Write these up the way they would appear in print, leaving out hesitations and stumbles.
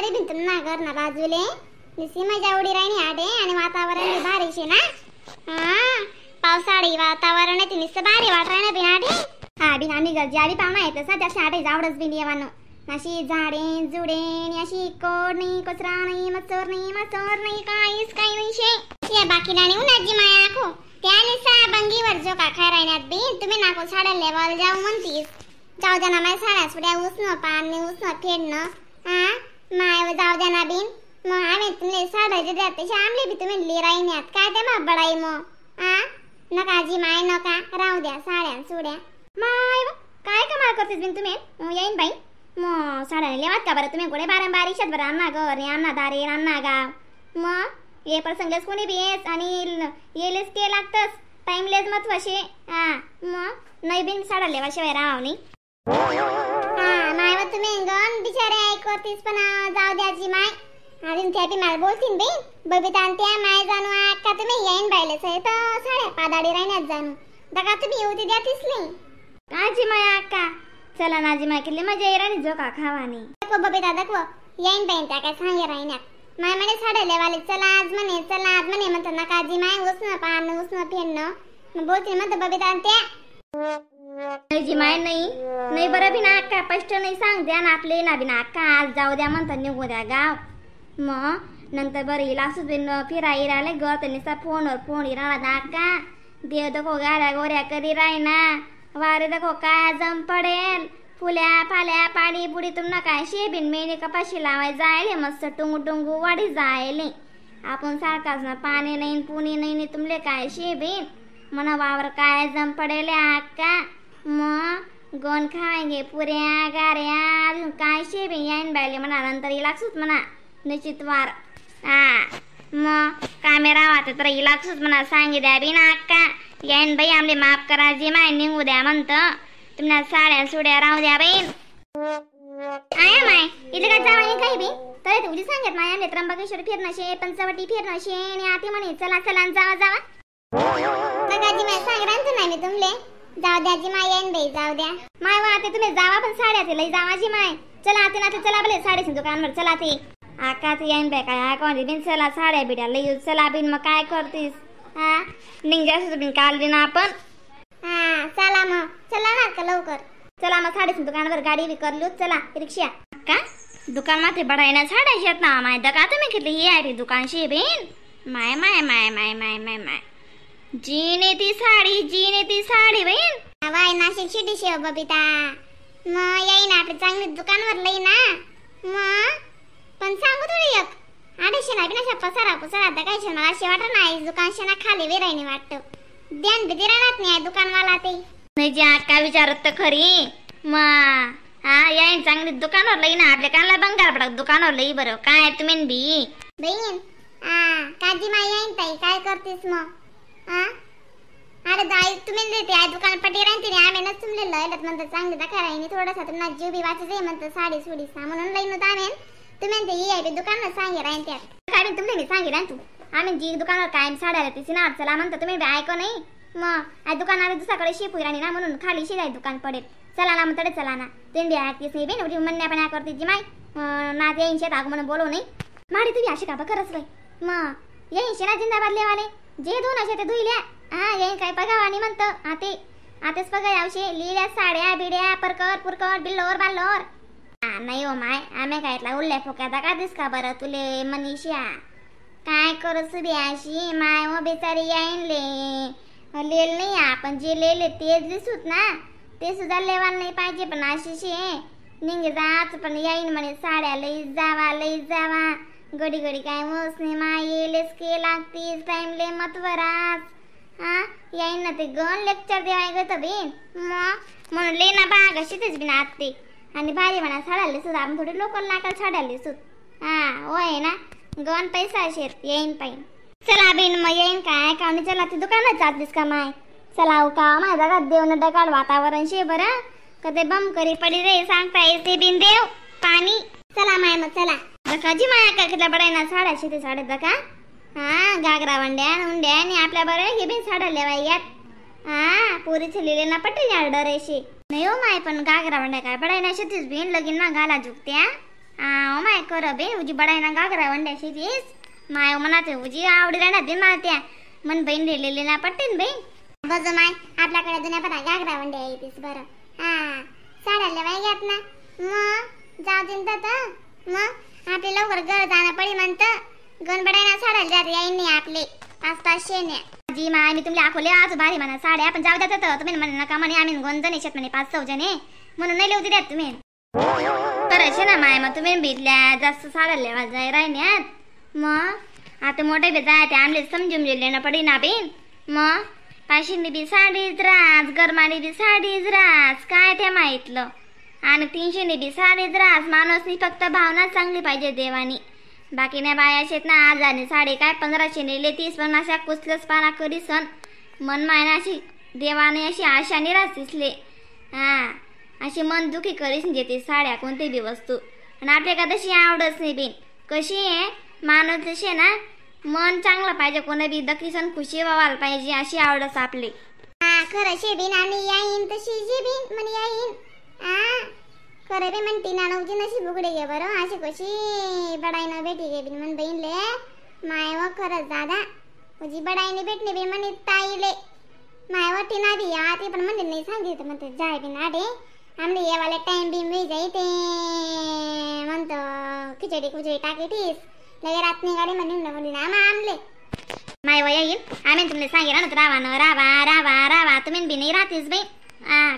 तरी बिन तुम्ही घर ना बाजूले निसी मजा उडी राहिनी आडे आणि वातावरण भारी शे ना. हा पावसाळी वातावरण आहे निस भारी वाटायला बिन आडे. हा बिन आम्ही ज्यावी पाहुणा येत सध्या आडे जावडच बिन येवानो. अशी झाडे जुडे अशी कोड नाही कचरा नाही मचोर नाही काहीच काही नाही शे. या बाकी नाणी उन्हाची माया आखो त्याने सा बंगीवर जो का खाय राहण्यात बी तुम्ही नाको साड्या लेवल जाऊ म्हणतीस. जाऊ द्या ना माय साड्या सुड्या उसणं पाणी उसणं फेडणं. हा माय जाऊ द्या ना बिन मग आम्ही तुमले साड्या जे द्या त्याच्या आमले बी तुम्ही ले राहिण्यात काय त्या मग बडाई मग. हा नका जी माय नका राहू द्या साड्या सुड्या. माय काय कमाल करतेस बिन तुम्ही येईन बाई मग साड्या लेवात का बरं तुम्ही कोणी बारंबार इशात बरं अन्ना घर अन्ना दारे अन्ना गाव मग ये प्रसंगच कोणी बी येस आणि येलेच के लागतस टाइमलेस महत्वाशे. हा मग नाही बिन साड्या लेवाशिवाय राहाव नाही. हा माय मग तुम्ही गण बिचारे ऐकवतीस पण जाऊ द्याची माय अजून त्या बी मला बोलतीन बी बबिता त्या माय जाणू का तुम्ही येईन बायलेच आहे तर साड्या पादाडी राहण्यात जाणू दका तुम्ही येऊ द्या तिसली आजी माय अक्का. चला नाजी माय केली मजा येरानी जो का खावानी दाखव बबिता दाखव येईन बाईन त्या काय सांगे राहण्यात माय म्हणे साड्या लेवाले चला आज म्हणे म्हणतो नका आजी माय उसणं पाणं उसणं फेडणं मग बोलते म्हणतो बबिता त्या जी माय नाही बरं बी ना अक्का स्पष्ट नाही सांग द्या ना आपले ना बी ना अक्का आज जाऊ द्या म्हणतात निघू द्या गाव. मग नंतर बरं येईल असंच बिन फिराई राहिले घर त्यांनी फोनवर फोन राहणार अक्का देव दखो गाड्या गोऱ्या करी राही ना वारे दखो काय जम पडेल फुल्या फाल्या पाणी पुडी तुम्हाला काय शेबिन मेने कपाशी लावाय जायले मस्त टुंगू वाढी जायले आपण सारखाच ना पाणी नाही पुणी नाही तुमले काय शेबिन म्हणा वावर काय जम पडेल अक्का. मग गण खायगे पुऱ्या गाऱ्या अजून काय शेबिन यायन बायले म्हणा नंतर इलाकसूच म्हणा निश्चित वार. हा मग कॅमेरा वाटत तर इलाकसूच म्हणा सांगी द्या बी ना अक्का यायन बाई आमले माफ करा जी माय निघू द्या म्हणतं तुम्हाला साड्या सुड्या राहू द्या बहीण. आया माय इथे काय जावा काही बी तर तुझी सांगत माय आमले त्र्यंबकेश्वर फिरणं शे पंचवटी फिरणं शे आणि आते म्हणे चला जावा बघाजी माय सांग राहतो नाही मी तुमले जाऊ द्या जी माय येईन बाई जाऊ द्या माय वा ते तुम्ही जावा पण साड्या ते लई जावा जी माय चला आते ना चला भले साडेच दुकानवर चला ते आका ते येईन बाई काय आका बिन चला साड्या बिड्या लई चला बिन मग काय करतीस. हा निघायचं बिन काल दिन आपण. हा चला मग चला ना का लवकर चला मग साडेच दुकानावर गाडी बी करलू चला रिक्षा का दुकान माथे बढायना साड्या शेत ना माय दका तुम्ही किती ही आहे दुकान शे बिन माय माय माय माय माय माय माय जीने ती साडी बहीण वाय नाशिक शिटी शेव बबिता मग येईन आपले चांगली दुकानवर लई ना मग पण सांगू थोडी एक आडेशे ना बिना पसारा दकायचे मला असे वाटत नाही दुकान शेना खाली वेरायने वाटतं ध्यान भीती राहणार नाही दुकानवाला ते नाही जी अक्का विचारत तर खरी मग हा येईन चांगली दुकानवर लई ना आपल्या कानला बंगाल पडक दुकानवर लई बरं काय तुम्ही बी बहीण काजी माय येईन ताई काय करतेस मग. अरे दाई तुम्ही देते आहे दुकान पटी राहते रे आम्ही नस तुमले लयलत म्हणतो चांगली दखा राहिनी थोडासा तुम्हाला जीव बी वाचायचं म्हणतो साडी सुडी सा म्हणून लई न दामेन तुम्ही ते ये आहे दुकानवर सांगे राहीन त्या काय तुमले मी सांगे राहीन तू आम्ही जी दुकानवर काय साड्या तिची ना चला म्हणतो तुम्ही बी ऐको नाही मग आ दुकानावर दुसऱ्याकडे शिपू राणी ना म्हणून खाली शिजाय दुकान पडेल चला ना म्हणतो चला ना तुम्ही बी ऐकतीस नाही बी एवढी म्हणण्या पण करते जी माय ना ते येईन शेत म्हणून बोलव नाही माडी तुम्ही अशी का खरंच बाई मग येईन शेना जिंदाबाद लेवाले जे दोन असे ते धुईल्या हा येईन काय पगावानी म्हणतं आतेच पगा यावशे लिहिल्या साड्या बिड्या पुरकर बिल्लोर बाल्लोर. नाही हो माय आम्ही काय उरल्या फोक्याचा का दिस का बरं तुले मनीषा काय करस बी अशी माय हो बेचारी येईन लेल नाही आपण जे लेले तेच दिसूत ना ते सुद्धा लेवाल नाही पाहिजे पण अशी शे निघ जाच पण येईन म्हणे साड्या लई जावा गडी काय मोसने माय येलेच के लागतीस टाइमले मतवरास. हा येईन ना ते गण लेक्चर देवाय गत बिन मग म्हणून ले ना बाग अशीच बिन आते आणि भारी म्हणा साडाले सुद्धा आपण थोडी लोकल लाकल साडाले सुद. हा होय ना गण पैसा शेत येईन पाहिन चला बिन मग येईन काय का चला ते दुकानात जातीस का माय चला का माय जगात देव न डकाड वातावरण शे बरं कधी बम करी पडी रे सांगता येते बिन देव पाणी चला माय मग चला दखाजी माया का कितला बडायना साड्या शेती साडे दका हा घागरा वंड्या उंड्या आणि आपल्या बरं हे बिन साड्या लेवाय यात. हा पोरीचे लिहिले ना पटेल ऑर्डर अशी नाही हो माय पण घागरा वंड्या काय बडायना शेतीच बिन लगीन ना घाला झुकत्या माय कर बे उजी बडायना गागरा वंड्याशी तीस माय मनाते उजी आवडी राहणार बे मला त्या मन बहीण दिलेली ना पट्टीन बहीण बज माय आपल्याकडे दुनिया पण गागरा वंड्या येतीस बरं साड्याला बाई घेत ना मग जाऊ दिन तर मग आपले लवकर घर जाणं पडी म्हणतं गण बडायना साड्याला जात येईन नाही आपले 500-500 ने जी माय मी तुमले आखोले आज भारी म्हणा साड्या आपण जाऊ द्या तर तुम्ही म्हणा नका म्हणे आम्ही 2 जण येतात म्हणे 5-6 जणे म्हणून नाही लिहू द्यात तुम्ही करायचे ना माय मग तुम्ही भेटल्या जास्त साड्या लेवा जाय राहण्यात मग आता मोठे बी जाय ते आमले समजून गेले पडी ना बिन मग पाशिंदी बी साडीच रास गरमाडी बी साडीच रास काय त्या माहितलं आणि 300 बी साडीच रास माणूसनी फक्त भावना चांगली पाहिजे देवानी बाकी नाही बाया शेत ना आज आणि साडी काय 1500 नेले 30 अशा कुसलच पाना करी सण मन मायना अशी देवाने अशी आशाने राहतीसले अशी मन दुखी करीस देते साड्या कोणती बी वस्तू आणि आपल्याला तशी आवडच नाही बिन कशी आहे माणूस तशी ना मन चांगलं पाहिजे कोणी बी दखी सण खुशी व्हायला पाहिजे अशी आवडच आपली खरं शे बिन आम्ही येईन तशी जी बिन म्हण येईन खरं बी म्हणती ना नव्हती नशी बुगडे गे बरं अशी कशी बडाई न भेटी गे बिन म्हण बहीणले माय व खरंच दादा तुझी बडाईने भेटणे बी म्हणे ताईले माय व टिना बी या ते पण म्हणजे नाही सांगितलं म्हणते जाय बिन आडे आमले येवाले टाइम बी मिळ जाई ते म्हणतो खिचडी खुचडी टाकी ठीस लगे रातनी गाडी म्हणून ना आमले माय व येईन आम्ही तुमने सांगितलं ना रावा न रावा रावा रावा तुम्ही बी नाही राहतीस बाई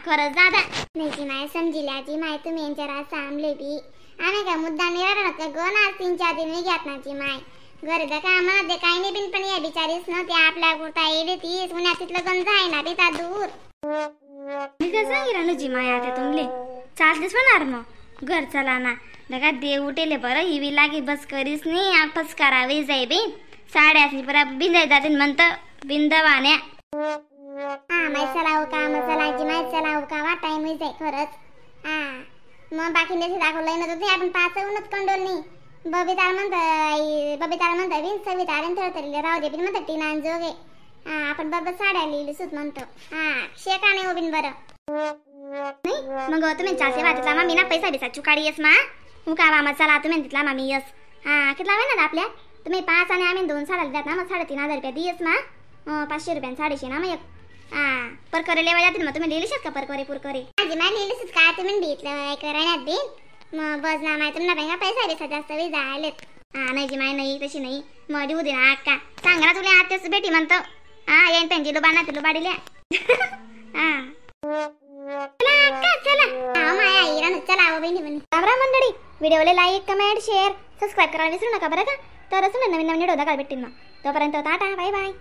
खरंच दादा नाही की माय समजिल्या जी माय तुम्ही यांच्या रात आमले बी आम्ही काय मुद्दा नाही राहणार का गण आज 3-4 दिन घेत ना जी माय घरी तर काय म्हणत दे काही नाही बिन पण या बिचारीस न ते आपल्या कुर्ता येडे तीस उन्हा तिथलं गंज आहे ना तिथं दूर मी काय सांगितलं ना जी माय आता तुमले 4 दिवस होणार मग घर चला ना लगा देव उठेले बरं हिवी लागे बस करीस नाही आपस करावी जाई बी साड्यासनी बरा बिंदाय जाते म्हणतं बिंदवाण्या माय चलाव का मग चलायची माय चलाव का वाटाय मी जाय खरंच मग बाकी नेसे दाखवलंय ना तुझे आपण 5 उन्नत कंडोल नाही बबिताला म्हणता बिन सविताला थरथरले राहू दे बिन म्हणतात टीना जोगे आपण बरोबर साड्या लिहिली सुत म्हणतो शेका नाही बिन बरं नाही मग तुम्ही चासे वाटला मा मी ना पैसा बिसा चुकाडी येस मा मुका मामा चला तुम्ही तिथला मामी यस कितला वेळ ना आपल्या तुम्ही 5 आणि आम्ही 2 साड्या द्यात ना मग 3,500 रुपये दियस मा 500 रुपयान 150 ना मग एक परकरे लेवा जातील मग तुम्ही लिहिलीस का परकरे पुरकरे आजी माय लिहिलीस काय तुम्ही भेटलं करण्यात बिन मग बस ना माय तुम्हाला पैसा बिसा जास्त वेळ जायलेत नाही जी माय नाही तशी नाही मग देऊ दे ना का सांगा ना तुला आत्याच भेटी म्हणतो येईन त्यांची लुबाना ती लुबाडील्या चला माया हिरा चला बहिणी म्हणे रामराम मंडळी व्हिडिओला लाईक कमेंट शेअर सबस्क्राईब करायला विसरू नका बरं का तरच नवीन व्हिडिओ दाखल भेटतील मग तोपर्यंत टाटा बाय बाय